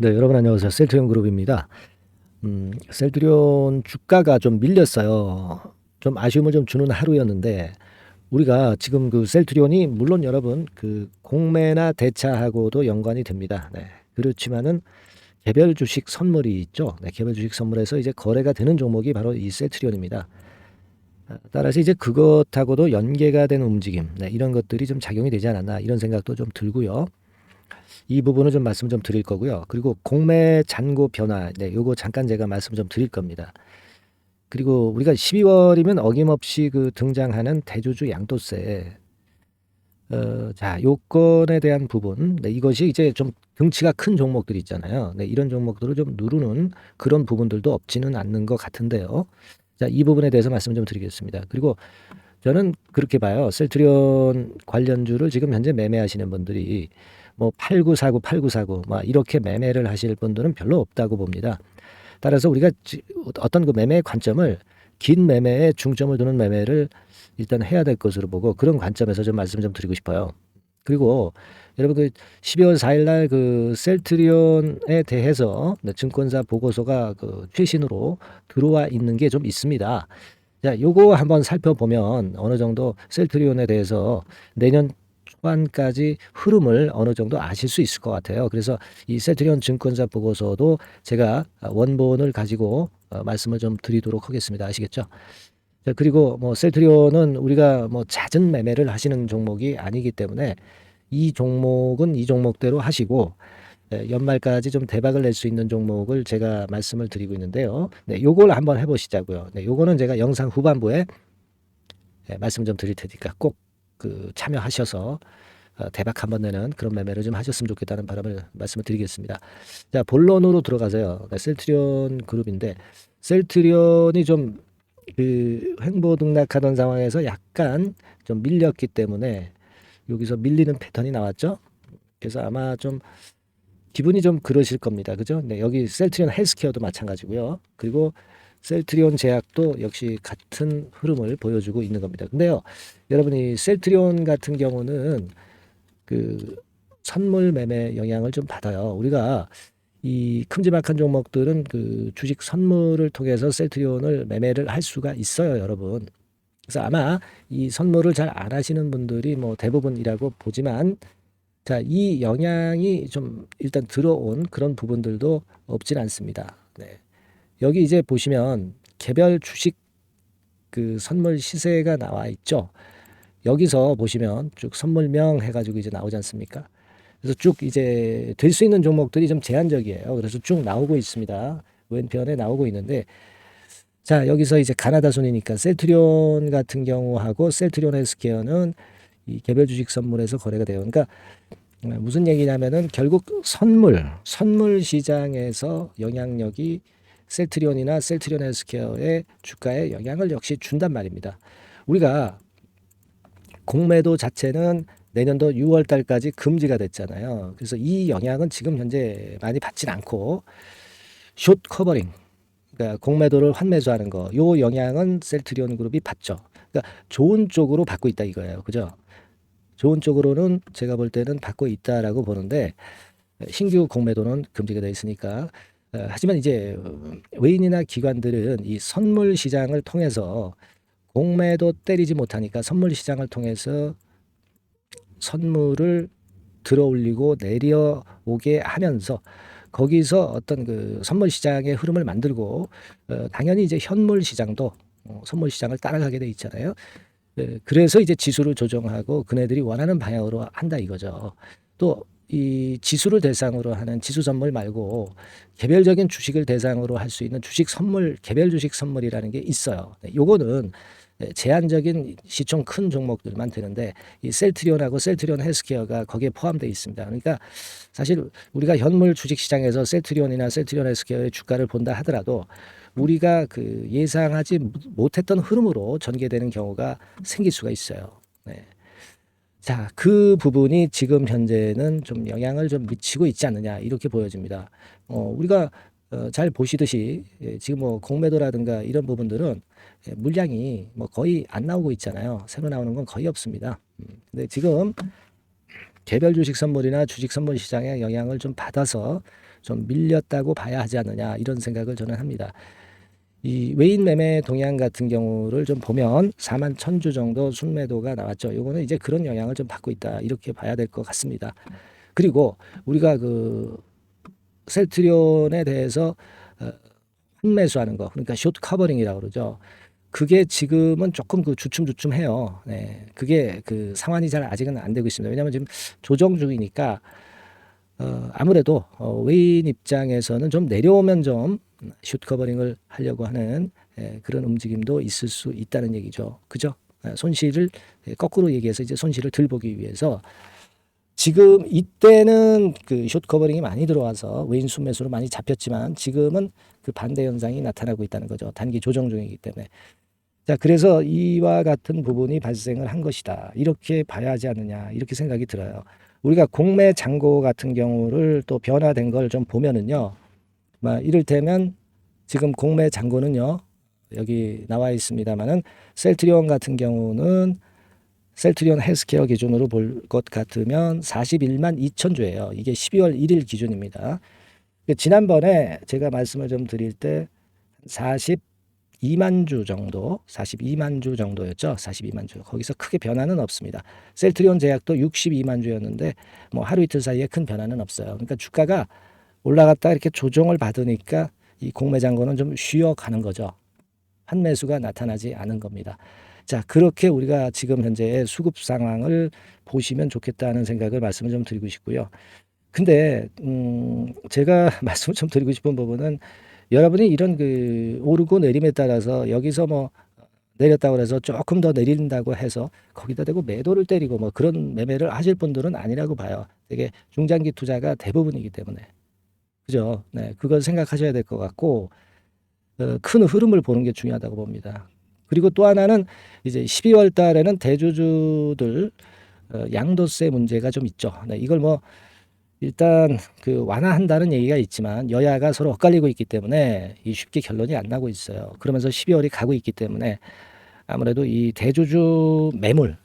네, 여러분 안녕하세요. 셀트리온 그룹입니다. 셀트리온 주가가 좀 밀렸어요. 좀 아쉬움을 좀 주는 하루였는데 우리가 지금 그 셀트리온이 물론 여러분 그 공매나 대차하고도 연관이 됩니다. 네. 그렇지만은 개별 주식 선물이 있죠. 네, 개별 주식 선물에서 이제 거래가 되는 종목이 바로 이 셀트리온입니다. 따라서 이제 그것하고도 연계가 되는 움직임, 네, 이런 것들이 좀 작용이 되지 않았나 이런 생각도 좀 들고요. 이 부분을 좀 말씀 좀 드릴 거고요. 그리고 공매 잔고 변화, 네, 요거 잠깐 제가 말씀 좀 드릴 겁니다. 그리고 우리가 12월이면 어김없이 그 등장하는 대주주 양도세, 자, 요건에 대한 부분, 네, 이것이 이제 좀 등치가 큰 종목들이 있잖아요. 네, 이런 종목들을 좀 누르는 그런 부분들도 없지는 않는 것 같은데요. 자, 이 부분에 대해서 말씀 좀 드리겠습니다. 그리고 저는 그렇게 봐요. 셀트리온 관련주를 지금 현재 매매하시는 분들이 뭐 8949, 8949, 막 이렇게 매매를 하실 분들은 별로 없다고 봅니다. 따라서 우리가 어떤 그 매매의 관점을 긴 매매에 중점을 두는 매매를 일단 해야 될 것으로 보고 그런 관점에서 좀 말씀 좀 드리고 싶어요. 그리고 여러분 그 12월 4일 날 그 셀트리온에 대해서 증권사 보고서가 그 최신으로 들어와 있는 게 좀 있습니다. 자, 요거 한번 살펴보면 어느 정도 셀트리온에 대해서 내년 초반까지 흐름을 어느 정도 아실 수 있을 것 같아요. 그래서 이 셀트리온 증권사 보고서도 제가 원본을 가지고 말씀을 좀 드리도록 하겠습니다. 아시겠죠? 자, 그리고 뭐 셀트리온은 우리가 뭐 잦은 매매를 하시는 종목이 아니기 때문에 이 종목은 이 종목대로 하시고 연말까지 좀 대박을 낼 수 있는 종목을 제가 말씀을 드리고 있는데요. 네, 요걸 한번 해보시자고요. 네, 요거는 제가 영상 후반부에 말씀 좀 드릴 테니까 꼭 그 참여하셔서 대박 한번 내는 그런 매매를 좀 하셨으면 좋겠다는 바람을 말씀을 드리겠습니다. 자, 본론으로 들어가세요. 네, 셀트리온 그룹인데 셀트리온이 좀 그 횡보등락하던 상황에서 약간 좀 밀렸기 때문에 여기서 밀리는 패턴이 나왔죠. 그래서 아마 좀 기분이 좀 그러실 겁니다. 그죠? 네, 여기 셀트리온 헬스케어도 마찬가지고요. 그리고 셀트리온 제약도 역시 같은 흐름을 보여주고 있는 겁니다. 근데요, 여러분이 셀트리온 같은 경우는 그 선물 매매 영향을 좀 받아요. 우리가 이 큼지막한 종목들은 그 주식 선물을 통해서 셀트리온을 매매를 할 수가 있어요, 여러분. 그래서 아마 이 선물을 잘 안 하시는 분들이 뭐 대부분이라고 보지만 자, 이 영향이 좀 일단 들어온 그런 부분들도 없진 않습니다. 네. 여기 이제 보시면 개별 주식 그 선물 시세가 나와 있죠. 여기서 보시면 쭉 선물명 해가지고 이제 나오지 않습니까? 그래서 쭉 이제 될 수 있는 종목들이 좀 제한적이에요. 그래서 쭉 나오고 있습니다. 왼편에 나오고 있는데 자, 여기서 이제 가나다 순이니까 셀트리온 같은 경우하고 셀트리온 헬스케어는 이 개별 주식 선물에서 거래가 돼요. 그러니까 무슨 얘기냐면은 결국 선물 시장에서 영향력이 셀트리온이나 셀트리온 헬스케어의 주가에 영향을 역시 준단 말입니다. 우리가 공매도 자체는 내년도 6월 달까지 금지가 됐잖아요. 그래서 이 영향은 지금 현재 많이 받진 않고 숏 커버링, 그러니까 공매도를 환매수하는 거, 요 영향은 셀트리온 그룹이 받죠. 그러니까 좋은 쪽으로 받고 있다 이거예요. 그죠? 좋은 쪽으로는 제가 볼 때는 받고 있다라고 보는데 신규 공매도는 금지가 되어 있으니까 하지만 이제 외인이나 기관들은 이 선물 시장을 통해서 공매도 때리지 못하니까 선물 시장을 통해서 선물을 들어올리고 내려오게 하면서 거기서 어떤 그 선물 시장의 흐름을 만들고 당연히 이제 현물 시장도 선물 시장을 따라가게 돼 있잖아요. 그래서 이제 지수를 조정하고 그네들이 원하는 방향으로 한다 이거죠. 또 이 지수를 대상으로 하는 지수 선물 말고 개별적인 주식을 대상으로 할 수 있는 주식 선물, 개별 주식 선물이라는 게 있어요. 요거는 제한적인 시총 큰 종목들만 되는데 이 셀트리온하고 셀트리온 헬스케어가 거기에 포함되어 있습니다. 그러니까 사실 우리가 현물 주식 시장에서 셀트리온이나 셀트리온 헬스케어의 주가를 본다 하더라도 우리가 그 예상하지 못했던 흐름으로 전개되는 경우가 생길 수가 있어요. 네. 자, 그 부분이 지금 현재는 좀 영향을 좀 미치고 있지 않느냐 이렇게 보여집니다. 우리가 잘 보시듯이 지금 뭐 공매도라든가 이런 부분들은 물량이 뭐 거의 안 나오고 있잖아요. 새로 나오는 건 거의 없습니다. 근데 지금 개별 주식 선물이나 주식 선물 시장의 영향을 좀 받아서 좀 밀렸다고 봐야 하지 않느냐 이런 생각을 저는 합니다. 이 외인 매매 동향 같은 경우를 좀 보면 4만 1,000주 정도 순매도가 나왔죠. 요거는 이제 그런 영향을 좀 받고 있다 이렇게 봐야 될 것 같습니다. 그리고 우리가 그 셀트리온에 대해서 환매수하는 거 그러니까 숏 커버링이라고 그러죠. 그게 지금은 조금 그 주춤주춤해요. 네, 그게 그 상환이 잘 아직은 안 되고 있습니다. 왜냐하면 지금 조정 중이니까 아무래도 외인 입장에서는 좀 내려오면 좀 숏 커버링을 하려고 하는 그런 움직임도 있을 수 있다는 얘기죠. 그죠? 손실을 거꾸로 얘기해서 이제 손실을 덜 보기 위해서 지금 이때는 그 숏 커버링이 많이 들어와서 외인 순매수로 많이 잡혔지만 지금은 그 반대 현상이 나타나고 있다는 거죠. 단기 조정 중이기 때문에. 자, 그래서 이와 같은 부분이 발생을 한 것이다. 이렇게 봐야 하지 않느냐. 이렇게 생각이 들어요. 우리가 공매 잔고 같은 경우를 또 변화된 걸 좀 보면은요. 이를테면 지금 공매 잔고는요. 여기 나와 있습니다만은 셀트리온 같은 경우는 셀트리온 헬스케어 기준으로 볼 것 같으면 41만 2천 주예요. 이게 12월 1일 기준입니다. 지난번에 제가 말씀을 좀 드릴 때 42만 주 정도, 42만 주 정도였죠. 42만 주. 거기서 크게 변화는 없습니다. 셀트리온 제약도 62만 주였는데 뭐 하루 이틀 사이에 큰 변화는 없어요. 그러니까 주가가 올라갔다 이렇게 조정을 받으니까 이 공매장고는 좀 쉬어가는 거죠. 환매수가 나타나지 않은 겁니다. 자, 그렇게 우리가 지금 현재의 수급 상황을 보시면 좋겠다는 생각을 말씀을 좀 드리고 싶고요. 근데 제가 말씀을 좀 드리고 싶은 부분은 여러분이 이런 그 오르고 내림에 따라서 여기서 뭐 내렸다고 해서 조금 더 내린다고 해서 거기다 대고 매도를 때리고 뭐 그런 매매를 하실 분들은 아니라고 봐요. 되게 중장기 투자가 대부분이기 때문에. 그죠? 네, 그걸 생각하셔야 될 것 같고 큰 흐름을 보는 게 중요하다고 봅니다. 그리고 또 하나는 이제 12월 달에는 대주주들 양도세 문제가 좀 있죠. 네, 이걸 뭐 일단 그 완화한다는 얘기가 있지만 여야가 서로 엇갈리고 있기 때문에 이 쉽게 결론이 안 나고 있어요. 그러면서 12월이 가고 있기 때문에 아무래도 이 대주주 매물,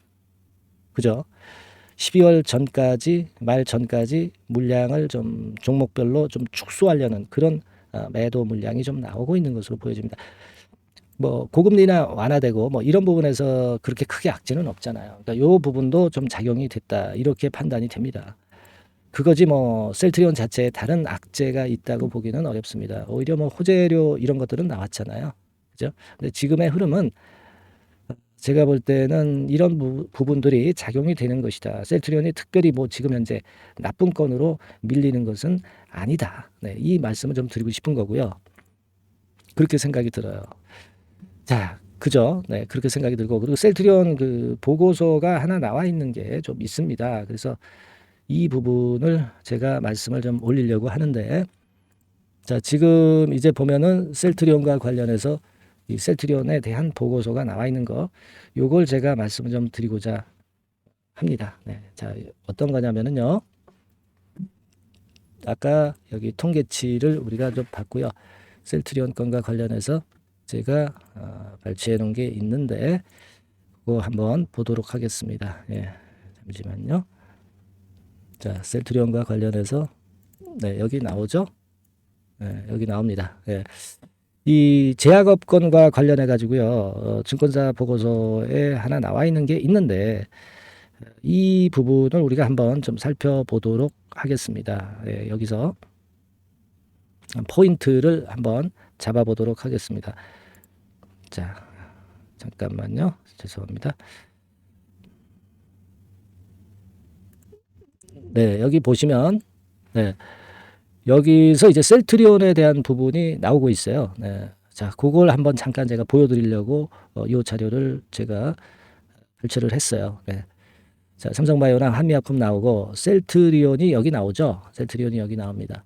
그죠? 12월 전까지 말 전까지 물량을 좀 종목별로 좀 축소하려는 그런 매도 물량이 좀 나오고 있는 것으로 보여집니다. 뭐 고금리나 완화되고 뭐 이런 부분에서 그렇게 크게 악재는 없잖아요. 그러니까 요 부분도 좀 작용이 됐다 이렇게 판단이 됩니다. 그거지 뭐 셀트리온 자체에 다른 악재가 있다고 보기는 어렵습니다. 오히려 뭐 호재료 이런 것들은 나왔잖아요. 그죠? 근데 지금의 흐름은 제가 볼 때는 이런 부분들이 작용이 되는 것이다. 셀트리온이 특별히 뭐 지금 현재 나쁜 건으로 밀리는 것은 아니다. 네, 이 말씀을 좀 드리고 싶은 거고요. 그렇게 생각이 들어요. 자, 그죠? 네, 그렇게 생각이 들고 그리고 셀트리온 그 보고서가 하나 나와 있는 게 좀 있습니다. 그래서 이 부분을 제가 말씀을 좀 올리려고 하는데, 자, 지금 이제 보면은 셀트리온과 관련해서 이 셀트리온에 대한 보고서가 나와 있는 거, 요걸 제가 말씀을 좀 드리고자 합니다. 네, 자, 어떤 거냐면은요, 아까 여기 통계치를 우리가 좀 봤고요, 셀트리온 건과 관련해서 제가 발췌해 놓은 게 있는데, 그거 한번 보도록 하겠습니다. 예, 잠시만요. 자, 셀트리온과 관련해서 네, 여기 나오죠? 네, 여기 나옵니다. 예. 이 제약업권과 관련해 가지고요. 증권사 보고서에 하나 나와 있는 게 있는데 이 부분을 우리가 한번 좀 살펴보도록 하겠습니다. 예, 여기서 포인트를 한번 잡아보도록 하겠습니다. 자, 잠깐만요. 죄송합니다. 네, 여기 보시면 네, 여기서 이제 셀트리온에 대한 부분이 나오고 있어요. 네. 자, 그걸 한번 잠깐 제가 보여드리려고 이 자료를 제가 발췌를 했어요. 네. 자, 삼성바이오랑 한미약품 나오고 셀트리온이 여기 나오죠. 셀트리온이 여기 나옵니다.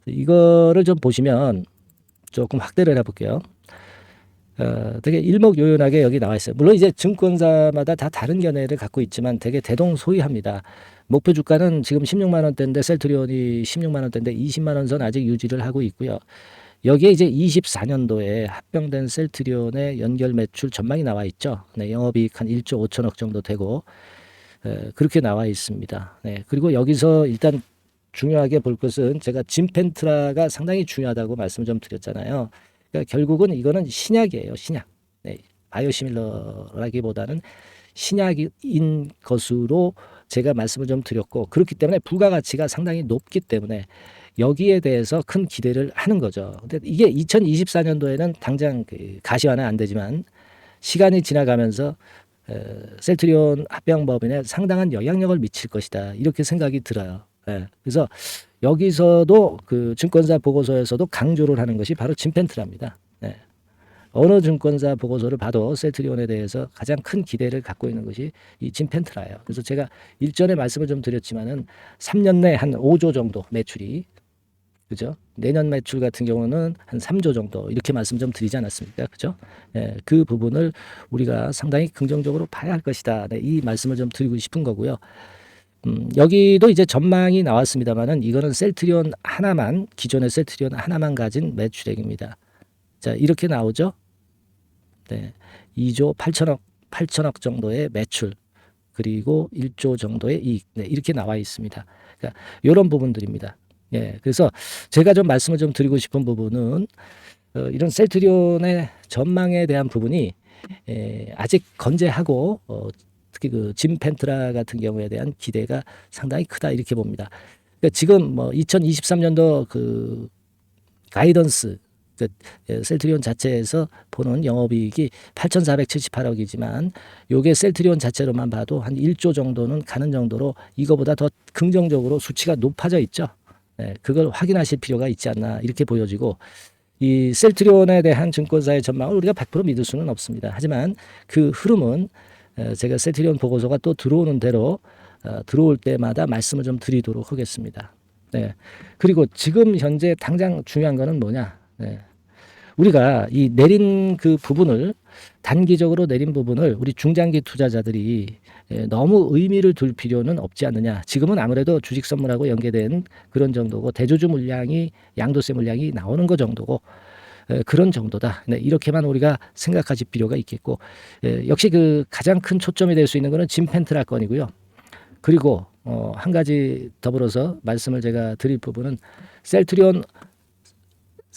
이거를 좀 보시면 조금 확대를 해볼게요. 되게 일목요연하게 여기 나와 있어요. 물론 이제 증권사마다 다 다른 견해를 갖고 있지만 되게 대동소이합니다. 목표 주가는 지금 16만 원대인데 셀트리온이 16만 원대인데 20만 원 선 아직 유지를 하고 있고요. 여기에 이제 24년도에 합병된 셀트리온의 연결 매출 전망이 나와 있죠. 네, 영업이익 한 1조 5천억 정도 되고 그렇게 나와 있습니다. 네, 그리고 여기서 일단 중요하게 볼 것은 제가 짐펜트라가 상당히 중요하다고 말씀 좀 드렸잖아요. 그러니까 결국은 이거는 신약이에요, 신약. 네, 바이오시밀러라기보다는 신약인 것으로 제가 말씀을 좀 드렸고, 그렇기 때문에 부가가치가 상당히 높기 때문에 여기에 대해서 큰 기대를 하는 거죠. 근데 이게 2024년도에는 당장 가시화는 안 되지만 시간이 지나가면서 셀트리온 합병법인에 상당한 영향력을 미칠 것이다, 이렇게 생각이 들어요. 그래서 여기서도 그 증권사 보고서에서도 강조를 하는 것이 바로 짐펜트라입니다. 어느 증권사 보고서를 봐도 셀트리온에 대해서 가장 큰 기대를 갖고 있는 것이 이 짐펜트라예요. 그래서 제가 일전에 말씀을 좀 드렸지만은 3년 내 한 5조 정도 매출이, 그죠? 내년 매출 같은 경우는 한 3조 정도 이렇게 말씀 좀 드리지 않았습니까? 그죠? 그 부분을 우리가 상당히 긍정적으로 봐야 할 것이다. 네, 이 말씀을 좀 드리고 싶은 거고요. 여기도 이제 전망이 나왔습니다만은 이거는 셀트리온 하나만, 기존의 셀트리온 하나만 가진 매출액입니다. 자, 이렇게 나오죠. 네, 2조 8천억 정도의 매출, 그리고 1조 정도의 이익, 네, 이렇게 나와 있습니다. 그러니까 이런 부분들입니다. 그래서 제가 좀 말씀을 좀 드리고 싶은 부분은 이런 셀트리온의 전망에 대한 부분이 아직 건재하고, 특히 그 짐펜트라 같은 경우에 대한 기대가 상당히 크다, 이렇게 봅니다. 그러니까 지금 뭐 2023년도 그 가이던스, 셀트리온 자체에서 보는 영업이익이 8,478억이지만 요게 셀트리온 자체로만 봐도 한 1조 정도는 가는 정도로 이거보다 더 긍정적으로 수치가 높아져 있죠. 그걸 확인하실 필요가 있지 않나, 이렇게 보여지고, 이 셀트리온에 대한 증권사의 전망을 우리가 100% 믿을 수는 없습니다. 하지만 그 흐름은 제가 셀트리온 보고서가 또 들어오는 대로 들어올 때마다 말씀을 좀 드리도록 하겠습니다. 그리고 지금 현재 당장 중요한 거는 뭐냐? 우리가 이 내린 그 부분을, 단기적으로 내린 부분을 우리 중장기 투자자들이 너무 의미를 둘 필요는 없지 않느냐. 지금은 아무래도 주식 선물하고 연계된 그런 정도고, 대주주 물량이, 양도세 물량이 나오는 거 정도고, 그런 정도다. 이렇게만 우리가 생각하실 필요가 있겠고, 역시 그 가장 큰 초점이 될 수 있는 것은 짐펜트라 건이고요. 그리고 한 가지 더불어서 말씀을 제가 드릴 부분은 셀트리온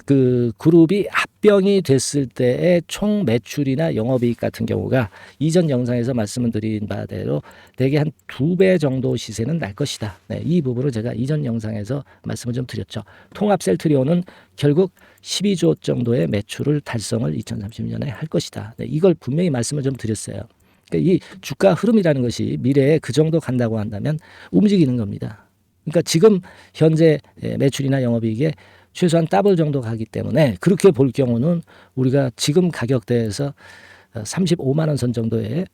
그 그룹이 합병이 됐을 때의 총 매출이나 영업이익 같은 경우가 이전 영상에서 말씀을 드린 바대로 대개 한 2배 정도 시세는 날 것이다. 이 부분을 제가 이전 영상에서 말씀을 좀 드렸죠. 통합 셀트리온은 결국 12조 정도의 매출을 달성을 2030년에 할 것이다. 이걸 분명히 말씀을 좀 드렸어요. 그러니까 이 주가 흐름이라는 것이 미래에 그 정도 간다고 한다면 움직이는 겁니다. 그러니까 지금 현재 매출이나 영업이익에 최소한 더블 정도 가기 때문에, 그렇게 볼 경우는 우리가 지금 가격대에서 35만 원 선 정도의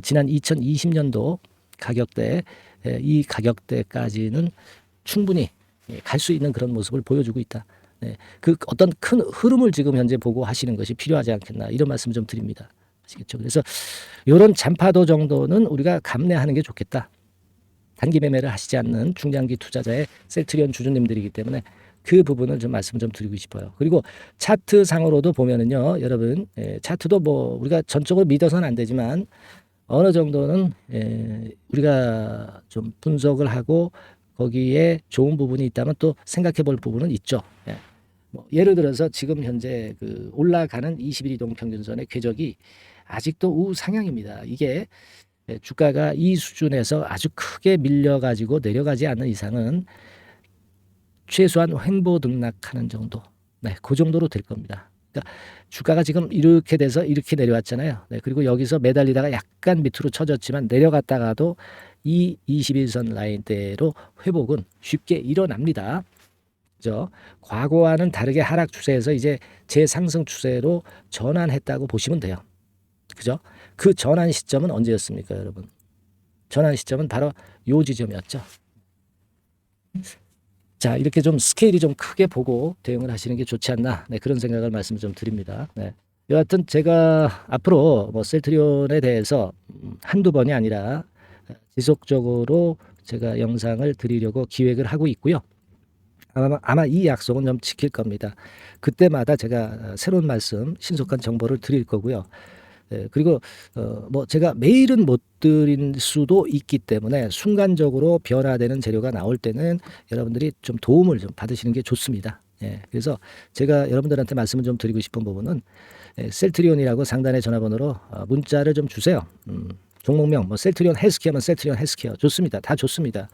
지난 2020년도 가격대, 이 가격대까지는 충분히 갈 수 있는 그런 모습을 보여주고 있다. 그 어떤 큰 흐름을 지금 현재 보고 하시는 것이 필요하지 않겠나, 이런 말씀 좀 드립니다. 아시겠죠? 그래서 이런 잔파도 정도는 우리가 감내하는 게 좋겠다. 단기 매매를 하시지 않는 중장기 투자자의 셀트리온 주주님들이기 때문에 그 부분을 좀 말씀 좀 드리고 싶어요. 그리고 차트 상으로도 보면은요, 여러분, 차트도 뭐 우리가 전적으로 믿어서는 안 되지만 어느 정도는 우리가 좀 분석을 하고 거기에 좋은 부분이 있다면 또 생각해 볼 부분은 있죠. 뭐 예를 들어서 지금 현재 그 올라가는 21 이동 평균선의 궤적이 아직도 우상향입니다. 이게 주가가 이 수준에서 아주 크게 밀려가지고 내려가지 않는 이상은 최소한 횡보 등락하는 정도, 그 정도로 될 겁니다. 그러니까 주가가 지금 이렇게 돼서 이렇게 내려왔잖아요. 그리고 여기서 매달리다가 약간 밑으로 쳐졌지만 내려갔다가도 이 21선 라인대로 회복은 쉽게 일어납니다. 그죠? 과거와는 다르게 하락 추세에서 이제 재상승 추세로 전환했다고 보시면 돼요. 그죠? 그 전환 시점은 언제였습니까, 여러분? 전환 시점은 바로 요 지점이었죠. 자, 이렇게 좀 스케일이 좀 크게 보고 대응을 하시는 게 좋지 않나, 그런 생각을 말씀을 좀 드립니다. 여하튼 제가 앞으로 뭐 셀트리온에 대해서 한두 번이 아니라 지속적으로 제가 영상을 드리려고 기획을 하고 있고요. 아마 이 약속은 좀 지킬 겁니다. 그때마다 제가 새로운 말씀, 신속한 정보를 드릴 거고요. 그리고 뭐 제가 매일은 못 드릴 수도 있기 때문에 순간적으로 변화되는 재료가 나올 때는 여러분들이 좀 도움을 좀 받으시는 게 좋습니다. 예, 그래서 제가 여러분들한테 말씀을 좀 드리고 싶은 부분은 셀트리온이라고 상단의 전화번호로 문자를 좀 주세요. 종목명 뭐 셀트리온 헬스케어면 셀트리온 헬스케어 좋습니다. 다 좋습니다.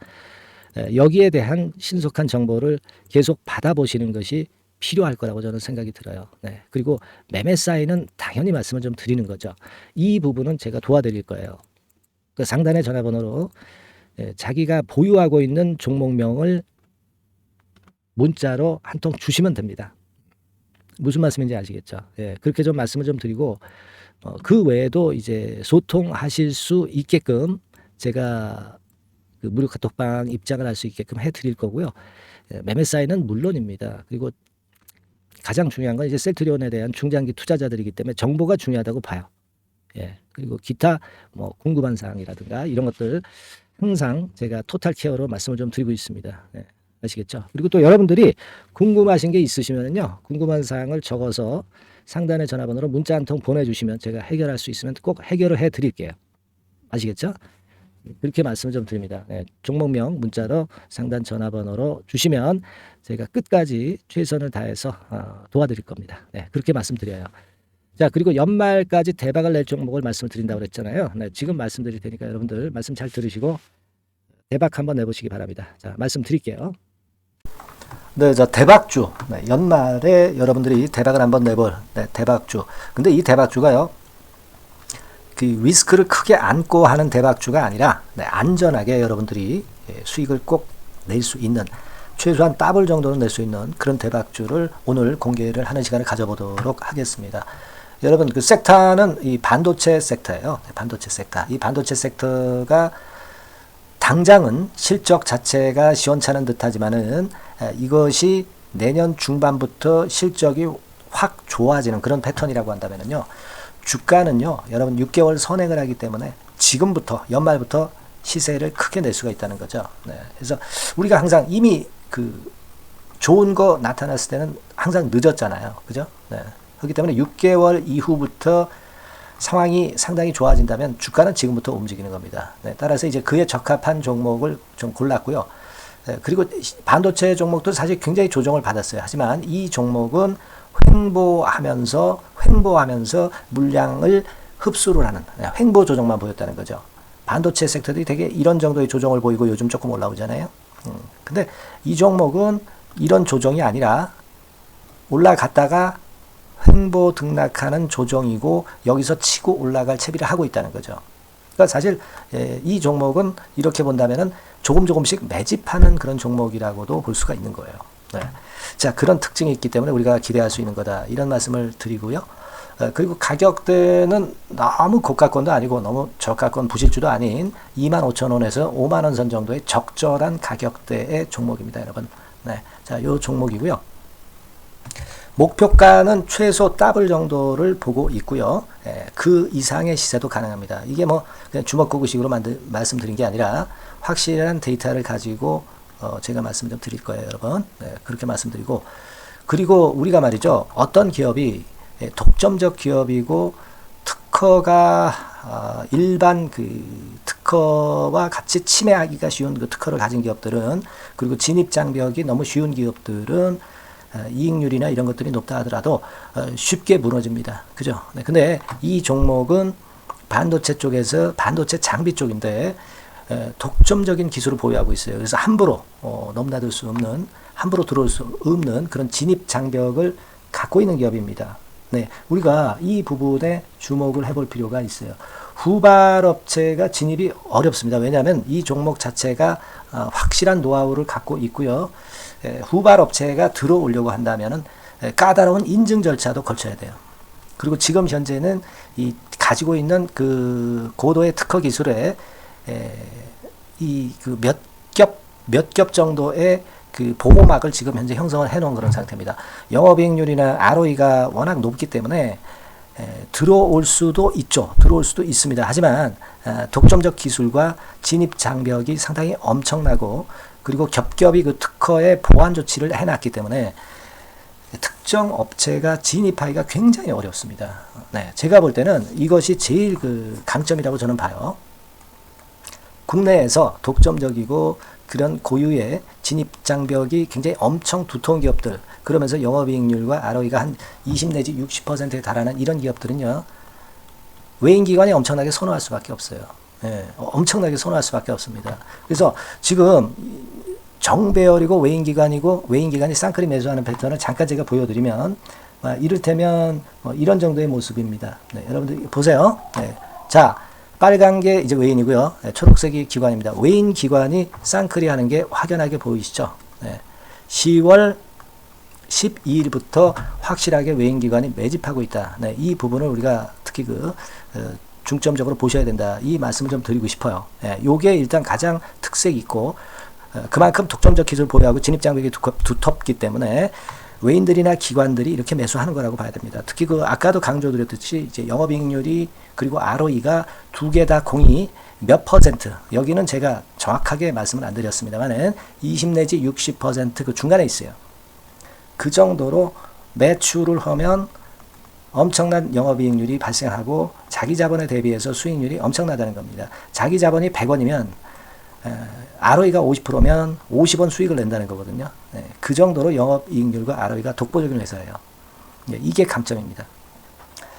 여기에 대한 신속한 정보를 계속 받아보시는 것이 필요할 거라고 저는 생각이 들어요. 네. 그리고 매매 사인은 당연히 말씀을 좀 드리는 거죠. 이 부분은 제가 도와드릴 거예요. 그 상단의 전화번호로 자기가 보유하고 있는 종목명을 문자로 한 통 주시면 됩니다. 무슨 말씀인지 아시겠죠? 예, 그렇게 좀 말씀을 좀 드리고 그 외에도 이제 소통하실 수 있게끔 제가 그 무료 카톡방 입장을 할 수 있게끔 해드릴 거고요. 매매 사인은 물론입니다. 그리고 가장 중요한 건 이제 셀트리온에 대한 중장기 투자자들이기 때문에 정보가 중요하다고 봐요. 예. 그리고 기타 뭐 궁금한 사항이라든가 이런 것들 항상 제가 토탈 케어로 말씀을 좀 드리고 있습니다. 예. 아시겠죠? 그리고 또 여러분들이 궁금하신 게 있으시면요. 궁금한 사항을 적어서 상단의 전화번호로 문자 한 통 보내주시면 제가 해결할 수 있으면 꼭 해결을 해드릴게요. 아시겠죠? 그렇게 말씀을 좀 드립니다. 네, 종목명 문자로 상단 전화번호로 주시면 제가 끝까지 최선을 다해서 도와드릴 겁니다. 네, 그렇게 말씀드려요. 자, 그리고 연말까지 대박을 낼 종목을 말씀을 드린다고 그랬잖아요. 네, 지금 말씀드릴 테니까 여러분들 말씀 잘 들으시고 대박 한번 내보시기 바랍니다. 자, 말씀드릴게요. 네, 자, 대박주. 네, 연말에 여러분들이 대박을 한번 내볼 대박주. 근데 이 대박주가요. 그 리스크를 크게 안고 하는 대박주가 아니라 안전하게 여러분들이 수익을 꼭 낼 수 있는 최소한 더블 정도는 낼 수 있는 그런 대박주를 오늘 공개를 하는 시간을 가져보도록 하겠습니다. 여러분 그 섹터는 이 반도체 섹터예요. 반도체 섹터. 이 반도체 섹터가 당장은 실적 자체가 시원찮은 듯하지만은 이것이 내년 중반부터 실적이 확 좋아지는 그런 패턴이라고 한다면은요. 주가는요, 여러분 6개월 선행을 하기 때문에 지금부터 연말부터 시세를 크게 낼 수가 있다는 거죠. 네. 그래서 우리가 항상 이미 그 좋은 거 나타났을 때는 항상 늦었잖아요. 그죠? 네. 그렇기 때문에 6개월 이후부터 상황이 상당히 좋아진다면 주가는 지금부터 움직이는 겁니다. 네. 따라서 이제 그에 적합한 종목을 좀 골랐고요. 네. 그리고 반도체 종목도 사실 굉장히 조정을 받았어요. 하지만 이 종목은 횡보하면서 물량을 흡수를 하는 횡보 조정만 보였다는 거죠. 반도체 섹터들이 되게 이런 정도의 조정을 보이고 요즘 조금 올라오잖아요. 근데 이 종목은 이런 조정이 아니라 올라갔다가 횡보 등락하는 조정이고 여기서 치고 올라갈 채비를 하고 있다는 거죠. 그러니까 사실 이 종목은 이렇게 본다면은 조금씩 매집하는 그런 종목이라고도 볼 수가 있는 거예요. 네. 자, 그런 특징이 있기 때문에 우리가 기대할 수 있는 거다. 이런 말씀을 드리고요. 그리고 가격대는 너무 고가권도 아니고 너무 저가권 부실주도 아닌 25,000원에서 50,000원 선 정도의 적절한 가격대의 종목입니다, 여러분. 네. 자, 요 종목이고요. 목표가는 최소 더블 정도를 보고 있고요. 그 이상의 시세도 가능합니다. 이게 뭐 그냥 주먹구구식으로 말씀드린 게 아니라 확실한 데이터를 가지고 제가 말씀 좀 드릴 거예요, 여러분. 네, 그렇게 말씀드리고 그리고 우리가 말이죠. 어떤 기업이 독점적 기업이고 특허가 일반 그 특허와 같이 침해하기가 쉬운 그 특허를 가진 기업들은 그리고 진입 장벽이 너무 쉬운 기업들은 이익률이나 이런 것들이 높다 하더라도 쉽게 무너집니다. 그죠? 네, 근데 이 종목은 반도체 쪽에서 반도체 장비 쪽인데 독점적인 기술을 보유하고 있어요. 그래서 함부로 넘나들 수 없는 함부로 들어올 수 없는 그런 진입 장벽을 갖고 있는 기업입니다. 네, 우리가 이 부분에 주목을 해볼 필요가 있어요. 후발업체가 진입이 어렵습니다. 왜냐하면 이 종목 자체가 확실한 노하우를 갖고 있고요. 후발업체가 들어오려고 한다면은 까다로운 인증 절차도 거쳐야 돼요. 그리고 지금 현재는 이 가지고 있는 그 고도의 특허 기술에 이 그 몇 겹 정도의 그 보호막을 지금 현재 형성을 해놓은 그런 상태입니다. 영업이익률이나 ROE가 워낙 높기 때문에 들어올 수도 있죠. 들어올 수도 있습니다. 하지만 독점적 기술과 진입 장벽이 상당히 엄청나고 그리고 겹겹이 그 특허의 보완 조치를 해놨기 때문에 특정 업체가 진입하기가 굉장히 어렵습니다. 네, 제가 볼 때는 이것이 제일 그 강점이라고 저는 봐요. 국내에서 독점적이고 그런 고유의 진입 장벽이 굉장히 엄청 두터운 기업들, 그러면서 영업이익률과 ROE가 한 20 내지 60%에 달하는 이런 기업들은요, 외인기관이 엄청나게 선호할 수밖에 없어요. 예, 엄청나게 선호할 수밖에 없습니다. 그래서 지금 정배열이고 외인기관이고 외인기관이 쌍끌이 매수하는 패턴을 잠깐 제가 보여드리면, 이를테면 이런 정도의 모습입니다. 네, 여러분들 보세요. 네, 자, 빨간 게 이제 외인이고요. 네, 초록색이 기관입니다. 외인 기관이 쌍끌이 하는 게 확연하게 보이시죠? 네, 10월 12일부터 확실하게 외인 기관이 매집하고 있다. 네, 이 부분을 우리가 특히 중점적으로 보셔야 된다. 이 말씀을 좀 드리고 싶어요. 네, 요게 일단 가장 특색이 있고, 그만큼 독점적 기술을 보유하고 진입장벽이 두텁기 때문에 외인들이나 기관들이 이렇게 매수하는 거라고 봐야 됩니다. 특히 아까도 강조드렸듯이 이제 영업이익률이 그리고 ROE가 두 개 다 공이 몇 퍼센트, 여기는 제가 정확하게 말씀을 안 드렸습니다만은 20 내지 60% 그 중간에 있어요. 그 정도로 매출을 하면 엄청난 영업이익률이 발생하고 자기 자본에 대비해서 수익률이 엄청나다는 겁니다. 자기 자본이 100원이면 ROE가 50%면 50원 수익을 낸다는 거거든요. 네, 그 정도로 영업이익률과 ROE가 독보적인 회사예요. 네, 이게 강점입니다.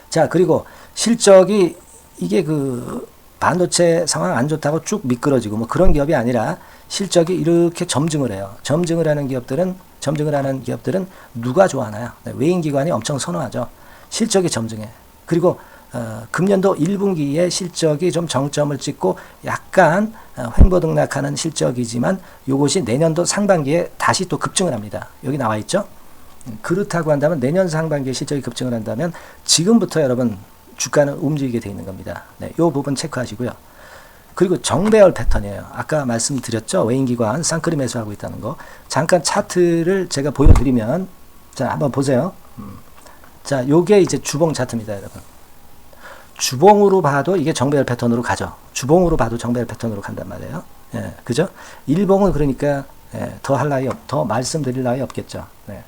자, 그리고 실적이 이게 반도체 상황 안 좋다고 쭉 미끄러지고 뭐 그런 기업이 아니라 실적이 이렇게 점증을 해요. 점증을 하는 기업들은 누가 좋아하나요? 네, 외인기관이 엄청 선호하죠. 실적이 점증해. 그리고 금년도 1분기에 실적이 좀 정점을 찍고 약간 횡보등락하는 실적이지만 이것이 내년도 상반기에 다시 또 급증을 합니다. 여기 나와 있죠? 그렇다고 한다면 내년 상반기에 실적이 급증을 한다면 지금부터 여러분 주가는 움직이게 되어 있는 겁니다. 네, 이 부분 체크하시고요. 그리고 정배열 패턴이에요. 아까 말씀드렸죠? 외인기관 쌍끌이 매수하고 있다는 거. 잠깐 차트를 제가 보여드리면, 자, 한번 보세요. 자, 요게 이제 주봉 차트입니다, 여러분. 주봉으로 봐도 이게 정배열 패턴으로 가죠. 주봉으로 봐도 정배열 패턴으로 간단 말이에요. 예, 그죠? 일봉은 그러니까 더 말씀드릴 나위 없겠죠. 네.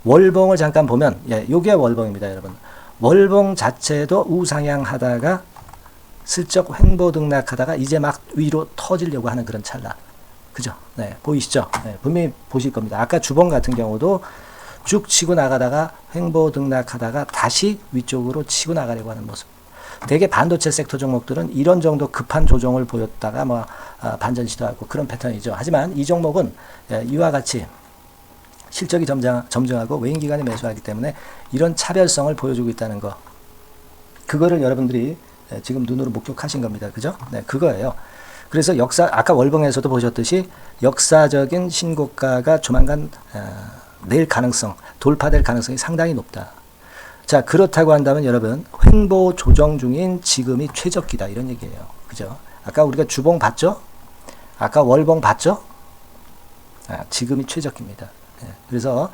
월봉을 잠깐 보면, 요게 월봉입니다, 여러분. 월봉 자체도 우상향 하다가 슬쩍 횡보등락하다가 이제 막 위로 터지려고 하는 그런 찰나. 그죠? 네, 보이시죠? 네, 분명히 보실 겁니다. 아까 주봉 같은 경우도 쭉 치고 나가다가 횡보등락하다가 다시 위쪽으로 치고 나가려고 하는 모습. 대개 반도체 섹터 종목들은 이런 정도 급한 조정을 보였다가 반전 시도하고 그런 패턴이죠. 하지만 이 종목은 이와 같이 실적이 점증하고 외인기관이 매수하기 때문에 이런 차별성을 보여주고 있다는 거. 그거를 여러분들이 지금 눈으로 목격하신 겁니다. 그죠? 네, 그거예요. 그래서 아까 월봉에서도 보셨듯이 역사적인 신고가가 조만간 돌파될 가능성이 상당히 높다. 자, 그렇다고 한다면 여러분, 횡보 조정 중인 지금이 최적기다. 이런 얘기예요. 그죠? 아까 우리가 주봉 봤죠? 아까 월봉 봤죠? 지금이 최적기입니다. 그래서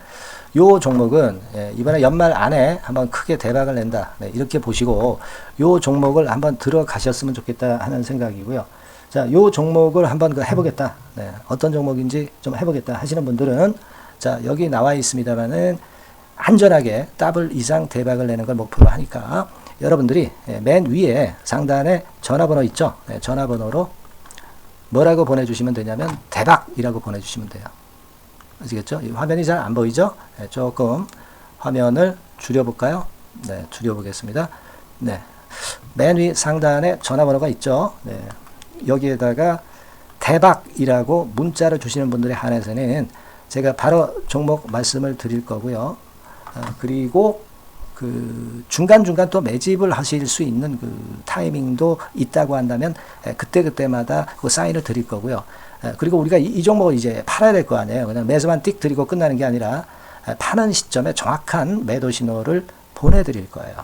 요 종목은 이번에 연말 안에 한번 크게 대박을 낸다. 네, 이렇게 보시고 요 종목을 한번 들어가셨으면 좋겠다 하는 생각이고요. 자, 요 종목을 한번 해보겠다. 네, 어떤 종목인지 좀 해보겠다 하시는 분들은 자, 여기 나와 있습니다만은 안전하게 더블 이상 대박을 내는 걸 목표로 하니까 여러분들이 맨 위에 상단에 전화번호 있죠? 네, 전화번호로 뭐라고 보내주시면 되냐면 대박이라고 보내주시면 돼요. 아시겠죠? 이 화면이 잘 안 보이죠? 네, 조금 화면을 줄여볼까요? 네, 줄여보겠습니다. 네, 맨 위 상단에 전화번호가 있죠? 네, 여기에다가 대박이라고 문자를 주시는 분들에 한해서는 제가 바로 종목 말씀을 드릴 거고요. 그리고 중간중간 또 매집을 하실 수 있는 타이밍도 있다고 한다면 그때마다 그 사인을 드릴 거고요. 그리고 우리가 이 종목을 이제 팔아야 될 거 아니에요. 그냥 매수만 띡 드리고 끝나는 게 아니라 파는 시점에 정확한 매도 신호를 보내드릴 거예요.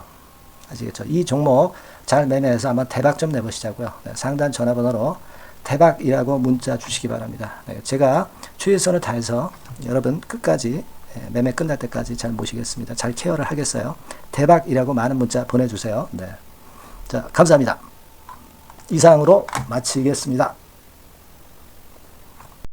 아시겠죠? 이 종목 잘 매매해서 한번 대박 좀 내보시자고요. 상단 전화번호로 대박이라고 문자 주시기 바랍니다. 제가 최선을 다해서 여러분 끝까지 매매 끝날 때까지 잘 모시겠습니다. 잘 케어를 하겠어요. 대박이라고 많은 문자 보내주세요. 네. 자, 감사합니다. 이상으로 마치겠습니다.